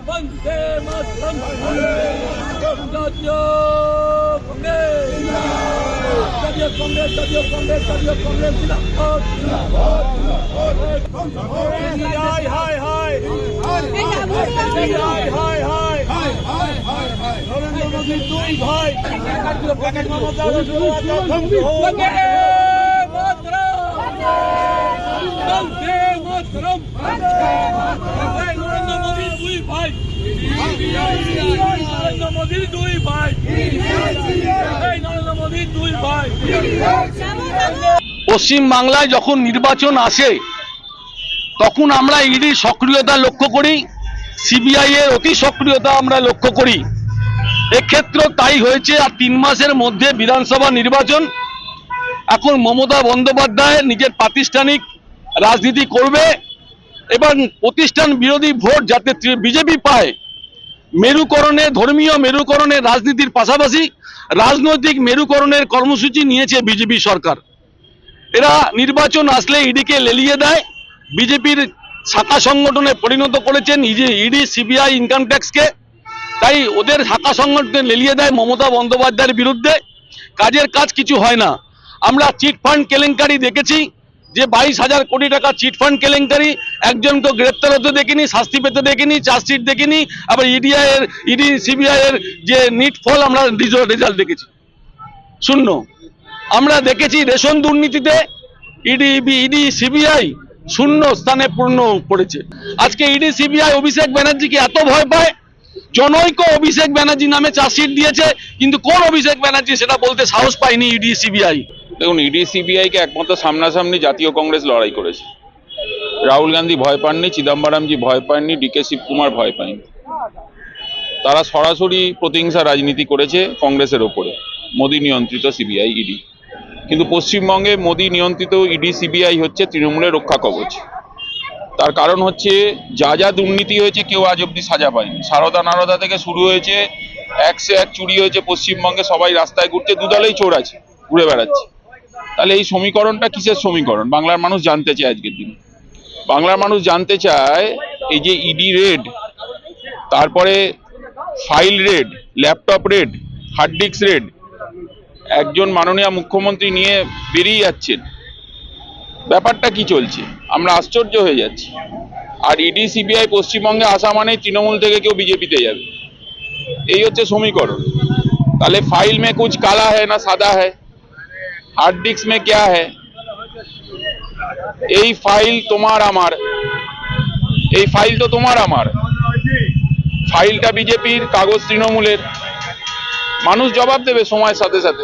वंदे मातरम জাতীয় কংগ্রেস জিন্দাবাদ high high high Narendra মোদীর দুই ভাই মমতা বন্দ্যোপাধ্যায় বন্দে মাতরম নরেন্দ্র মোদীর দুই ভাই নরেন্দ্র মোদীর দুই ভাই নরেন্দ্র মোদীর দুই ভাই। পশ্চিম বাংলায় যখন নির্বাচন আসে তখন আমরা ইডির সক্রিয়তা লক্ষ্য করি, সিবিআই এর অতি সক্রিয়তা আমরা লক্ষ্য করি। এক্ষেত্রে তাই হয়েছে। আর 3 মাসের মধ্যে বিধানসভা নির্বাচন। এখন মমতা বন্দ্যোপাধ্যায় নিজের প্রাতিষ্ঠানিক রাজনীতি করবে এবং প্রতিষ্ঠান বিরোধী ভোট যাতে বিজেপি পায়, মেরুকরণে ধর্মীয় মেরুকরণের রাজনীতির পাশাপাশি রাজনৈতিক মেরুকরণের কর্মসূচি নিয়েছে বিজেপি সরকার। এরা নির্বাচন আসলে ইডিকে লেলিয়ে দেয়, বিজেপির শাখা সংগঠনে পরিণত করেছেন ইডি সিবিআই ইনকাম ট্যাক্সকে। তাই ওদের শাখা সংগঠনে লেলিয়ে দেয় মমতা বন্দ্যোপাধ্যায়ের বিরুদ্ধে। কাজের কাজ কিছু হয় না। আমরা চিটফান্ড কেলেঙ্কারি দেখেছি যে 22,000 কোটি টাকা চিটফান্ড কেলেঙ্কারি, একজনকে গ্রেপ্তার হতে দেখিনি, শাস্তি পেতে দেখিনি, চার্জশিট দেখিনি। আবার ইডি সিবিআই এর যে নিট ফল আমরা রেজাল্ট দেখেছি শূন্য। আমরা দেখেছি রেশন দুর্নীতিতে ইডি সিবিআই শূন্য স্থানে পূর্ণ করেছে। আজকে ইডি সিবিআই অভিষেক ব্যানার্জিকে এত ভয় পায়, জনৈক অভিষেক ব্যানার্জি নামে চার্জশিট দিয়েছে, কিন্তু কোন অভিষেক ব্যানার্জি সেটা বলতে সাহস পায়নি ইডি সিবিআই। দেখুন, ইডি সিবিআইকে একমাত্র সামনাসামনি জাতীয় কংগ্রেস লড়াই করেছে। রাহুল গান্ধী ভয় পাননি, চিদম্বরমজি ভয় পাননি, ডিকে শিবকুমার ভয় পায়নি। তারা সরাসরি প্রতিহিংসা রাজনীতি করেছে কংগ্রেসের ওপরে, মোদী নিয়ন্ত্রিত সিবিআই ইডি। কিন্তু পশ্চিমবঙ্গে মোদী নিয়ন্ত্রিত ইডি সিবিআই হচ্ছে তৃণমূলের রক্ষা কবচ। তার কারণ হচ্ছে যা যা দুর্নীতি হয়েছে কেউ আজ অব্দি সাজা পায়নি। সারদা নারদা থেকে শুরু হয়েছে, 1 চুরি হয়েছে পশ্চিমবঙ্গে, সবাই রাস্তায় ঘুরছে, দুদলেই চোর আছে, ঘুরে বেড়াচ্ছে। তাহলে এই সমীকরণটা কিসের সমীকরণ? বাংলার মানুষ জানতে চায়। আজকের দিনে বাংলার মানুষ জানতে চায় এই যে ইডি রেড, তারপরে file raid, laptop raid, hard disk raid, একজন মাননীয় মুখ্যমন্ত্রী নিয়ে বেরিয়ে যাচ্ছেন, ব্যাপারটা কি চলছে? আমরা আশ্চর্য হয়ে যাচ্ছি। আর ইডি সিবিআই পশ্চিমবঙ্গে আসা মানে তৃণমূল থেকে কেউ বিজেপিতে যাবে, এই হচ্ছে সমীকরণ। তাহলে ফাইল মে কুছ কালা है না সাদা है, হার্ড ডিস্ক মে क्या है? এই ফাইল তোমার আমার, এই ফাইল তো তোমার আমার, ফাইলটা বিজেপির, কাগজ তৃণমূলের। মানুষ জবাব দেবে সময়ের সাথে সাথে।